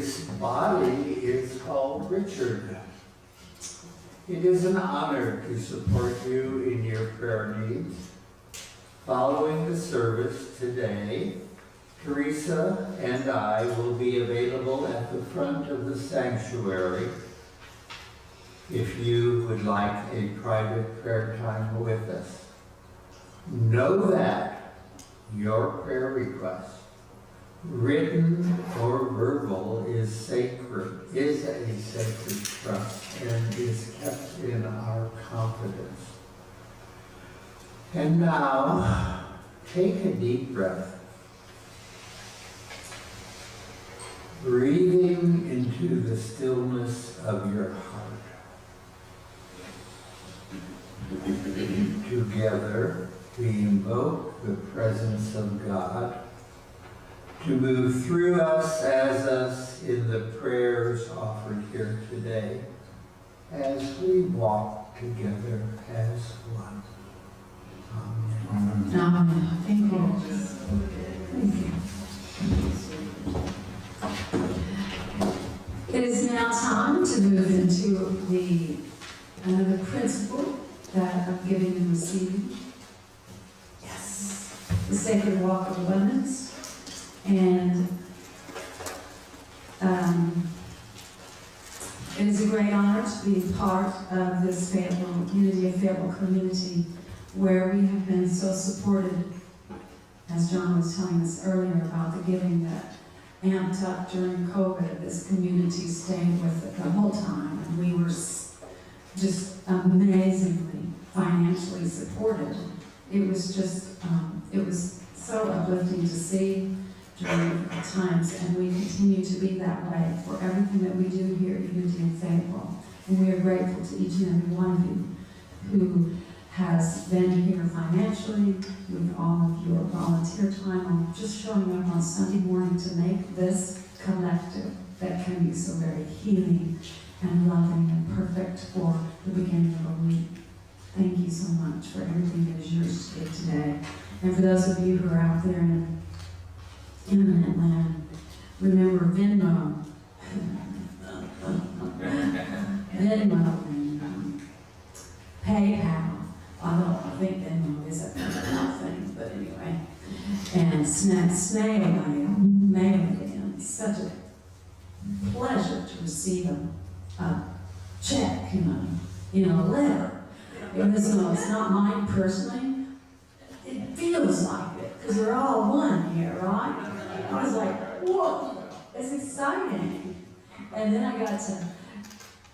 [SPEAKER 7] His body is called Richard. It is an honor to support you in your prayer needs. Following the service today, Teresa and I will be available at the front of the sanctuary if you would like a private prayer time with us. Know that your prayer request, written or verbal, is a sacred trust and is kept in our confidence. And now, take a deep breath. Breathing into the stillness of your heart. Together, we invoke the presence of God to move through us as us in the prayers offered here today as we walk together as one. Amen.
[SPEAKER 1] Amen. Thank you. Thank you. It is now time to move into the principle that of giving and receiving. Yes. The sacred walk of abundance. And it is a great honor to be part of this Fayetteville, Unity of Fayetteville community, where we have been so supported, as John was telling us earlier about the giving that amped up during COVID. This community stayed with it the whole time, and we were just amazingly financially supported. It was just, it was so uplifting to see during times, and we continue to be that way for everything that we do here at Unity and Fayetteville. And we are grateful to each and every one of you who has been here financially, with all of your volunteer time, on just showing up on Sunday morning to make this collective that can be so very healing and loving and perfect for the beginning of a week. Thank you so much for everything that is yours to give today. And for those of you who are out there in internet land, remember Venmo. Venmo and PayPal. Although I think Venmo is a PayPal thing, but anyway. And snail mail again. It's such a pleasure to receive a check, in a letter. Even though it's not mine personally, it feels like it, because we're all one here, right? I was like, whoa, it's exciting. And then I got to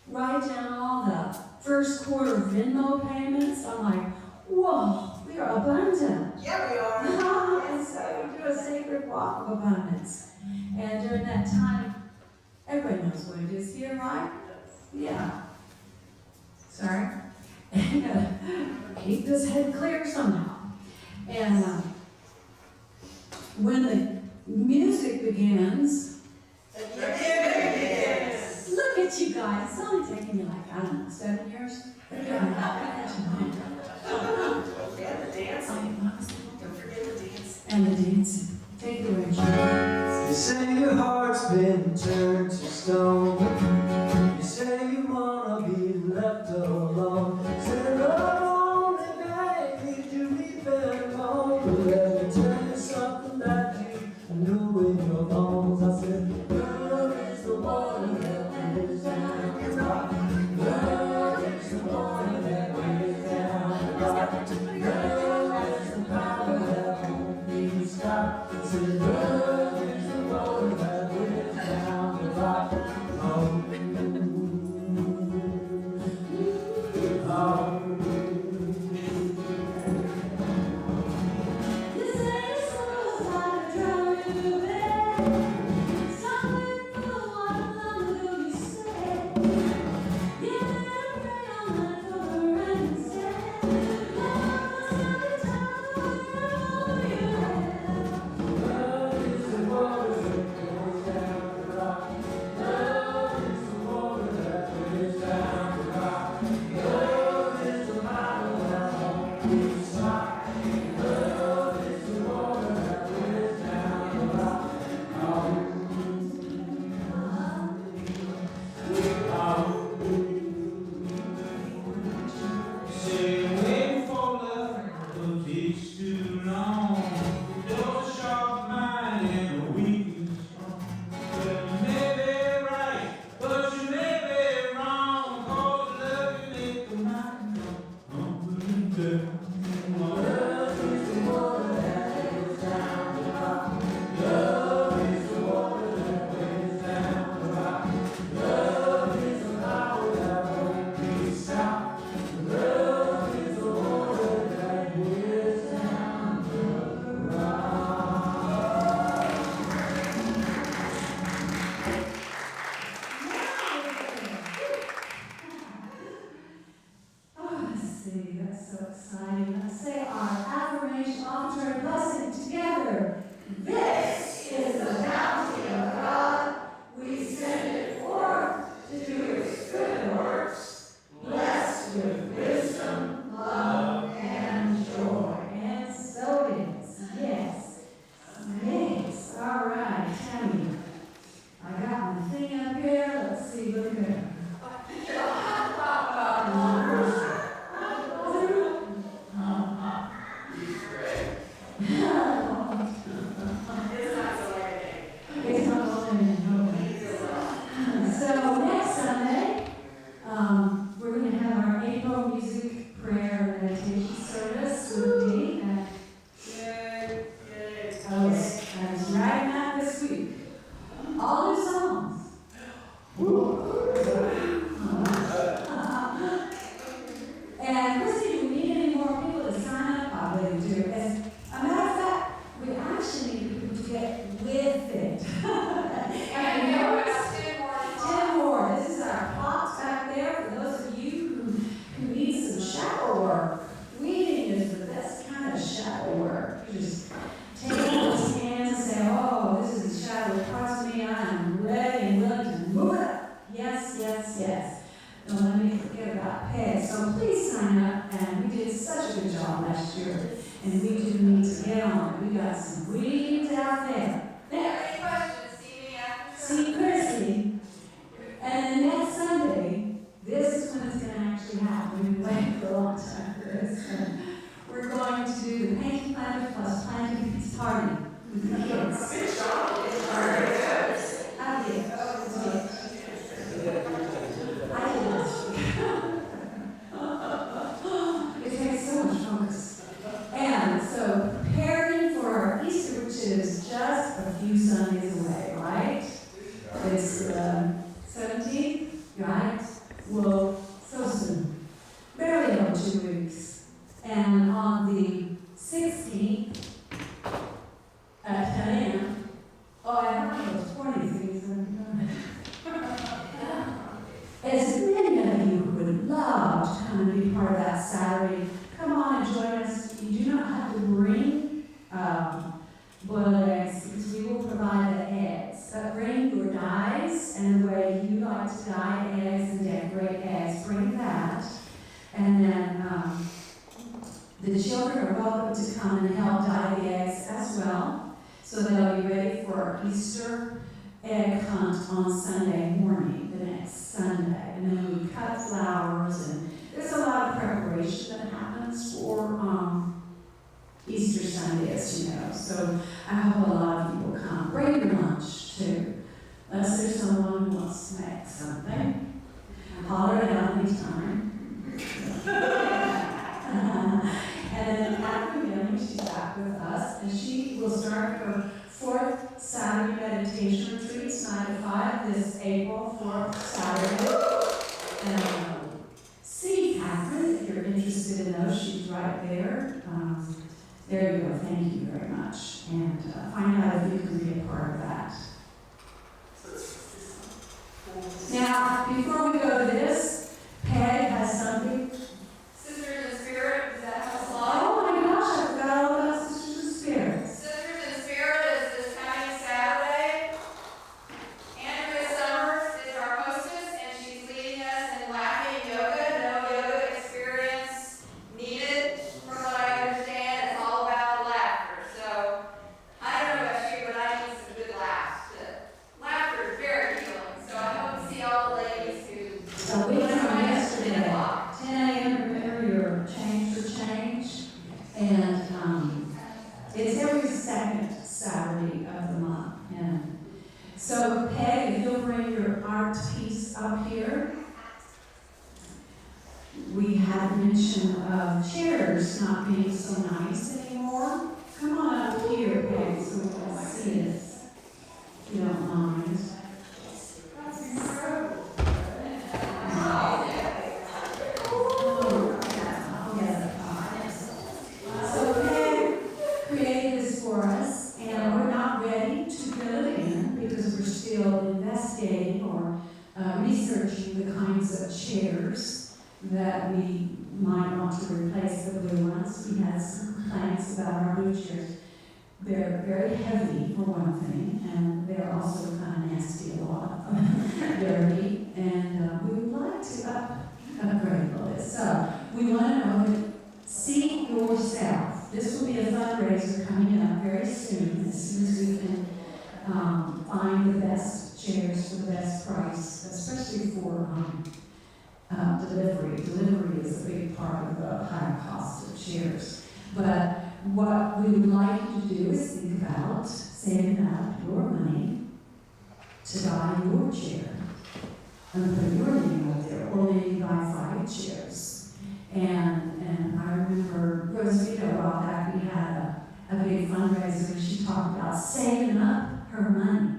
[SPEAKER 1] write down all the first quarter Venmo payments. I'm like, whoa, we are abundant.
[SPEAKER 3] Yeah, we are.
[SPEAKER 1] And so we do a sacred walk of abundance. And during that time, everybody knows what it is here, right? Yeah. Sorry. Keep this head clear somehow. And when the music begins, look at you guys. It's only taken me like, I don't know, 7 years. And the dancing. Take it away, John.
[SPEAKER 6] You say your heart's been turned to stone. You say you wanna be left alone. Say lonely baby, do me better home. Let me tell you something that you know in your bones. I said, love is the water that lives down the rock. Love is the water that lives down the rock. Love is the power that won't be stopped. I said, love is the water that lives down the rock. Oh.
[SPEAKER 1] some weeds out there.
[SPEAKER 2] Any questions? See me after
[SPEAKER 1] See Chrissy. And next Sunday, this is when it's going to actually happen. We've been waiting for a long time for this. We're going to do the Painting Planet Plus Planting Peace Party with the kids. I did. It takes so much focus. And so preparing for our Easter, which is just a few Sundays away, right? It's 17th, right? Well, so soon. Barely over 2 weeks. And on the 16th at 10 a.m., oh, I have those 20 things. As many of you would love to come and be part of that Saturday, come on and join us. You do not have to bring boiled eggs, because we will provide the eggs. But bring your dyes and the way you like to dye eggs and decorate eggs. Bring that. And then the children are welcome to come and help dye the eggs as well. So they'll be ready for our Easter egg hunt on Sunday morning, the next Sunday. And then we cut flowers, and there's a lot of preparation that happens for Easter Sunday, as you know. So I hope a lot of you will come. Bring your lunch too. Unless there's someone who wants to make something. Holler it out anytime. And then after the she's back with us, and she will start her 4th Saturday meditation retreats, 9 to 5, this April 4th Saturday. And see Catherine, if you're interested in those, she's right there. There you go, thank you very much. And find out if you can be a part of that. Now, before we go to this, Peg has something.
[SPEAKER 2] Sisters in Spirit, is that how it's like?
[SPEAKER 1] Oh my gosh, I forgot all about Sisters in Spirit.
[SPEAKER 2] Sisters in Spirit is this coming Saturday. Andrea Summers is our hostess, and she's leading us in laughing yoga. No yoga experience needed. From what I understand, it's all about laughter. So I don't know about you, but I need some good laughs. Laughter is very healing. So I hope to see all the ladies who.
[SPEAKER 1] So we learned from yesterday,
[SPEAKER 2] 10 o'clock.
[SPEAKER 1] 10 a.m. Remember your Change for Change, and it's every second Saturday of the month. And so, Peg, if you'll bring your art piece up here. We had mention of chairs not being so nice anymore. Come on up here, Peg, so we can see it. If you don't mind. So Peg created this for us, and we're not ready to fill it in because we're still investigating or researching the kinds of chairs that we might want to replace the blue ones. We had some complaints about our blue chairs. They're very heavy, for one thing, and they're also kind of nasty, a lot dirty, and we would like to upgrade all this. So we want to know that see yourself. This will be a fundraiser coming up very soon as we can find the best chairs for the best price, especially for delivery. Delivery is a big part of the high cost of chairs. But what we would like you to do is think about saving up your money to buy your chair and put your name up there, or maybe buy 5 chairs. And I remember Rosita, a while back, we had a big fundraiser, and she talked about saving up her money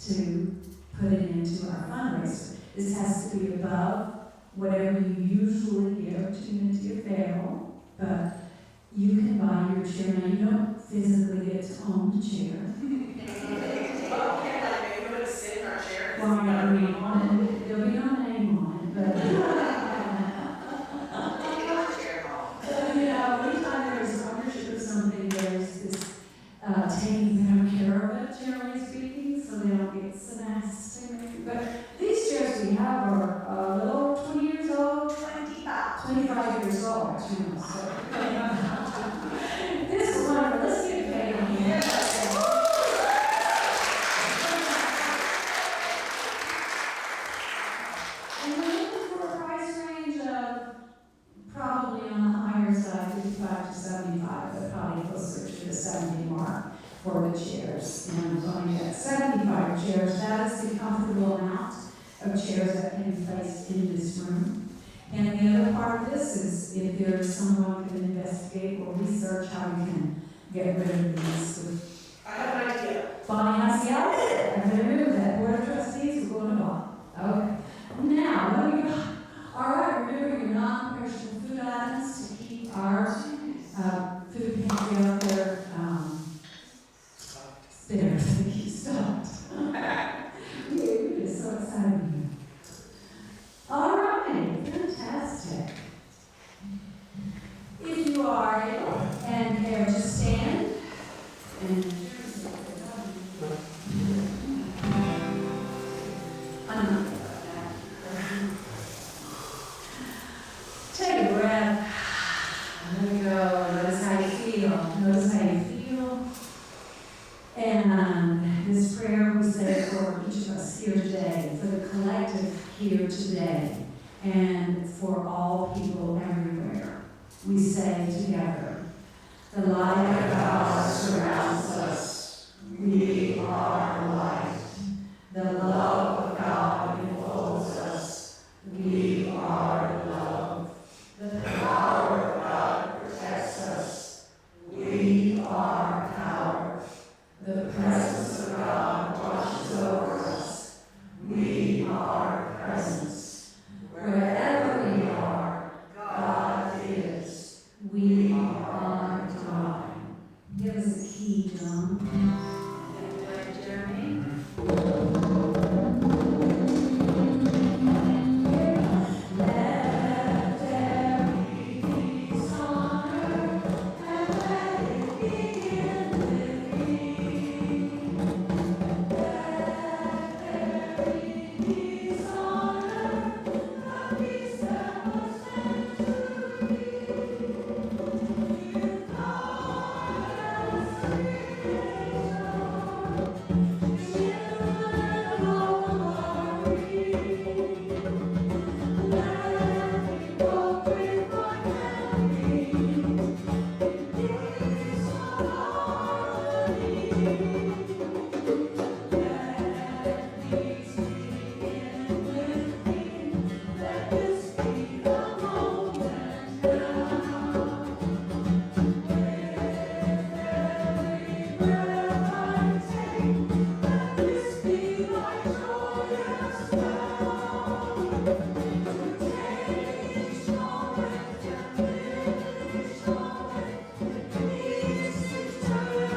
[SPEAKER 1] to put it into our fundraiser. This has to be above whatever you usually give to Unity Fayetteville, but you can buy your chair. Now, you don't physically get to own the chair. Well, I got a name on it. There'll be no name on it, but you know, anytime there's ownership of something, there's this taking better care of it, generally speaking, so they don't get some access to it. But these chairs we have are a little 20 years old, 25 years old, you know, so. This is wonderful. Let's get Peg in here. chairs, and we're going to get 75 chairs. That is the comfortable amount of chairs that can be placed in this room. And the other part of this is if there is someone who can investigate or research how we can get rid of these.
[SPEAKER 2] I have an idea.
[SPEAKER 1] Bonnie has the idea. I'm going to move that. Board of Trustees, we're going to Bonnie. Okay. Now, what do we got? All right, we're moving your non-perishable food items to keep our food pantry out there. Stairs to keep stocked. We're just so excited here. All right, fantastic. If you are able and care to stand and take a breath. There we go. Notice how you feel. Notice how you feel. And this prayer we say for each of us here today, for the collective here today, and for all people everywhere. We say together, the light of God surrounds us. We are light. The love of God enfolds us. We are love. The power of God protects us. We are power. The presence of God washes over us. We are presence. Wherever we are, God is. We are divine. Give us a key, John. And Jeremy. Let there be peace on earth, and let it begin with me. Let there be peace on earth, the peace that was meant to be. With God as creator, children of our King. Let me walk with my family in peace and harmony. Let peace begin with me. Let this be the moment now. With every breath I take, let this be my joyous vow. To take each moment and live each moment with peace eternally.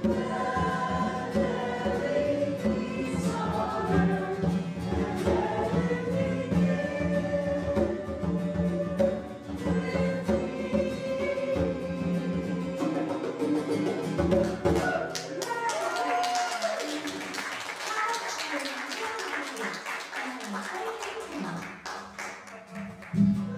[SPEAKER 1] Let there be peace on earth, and let it begin with me.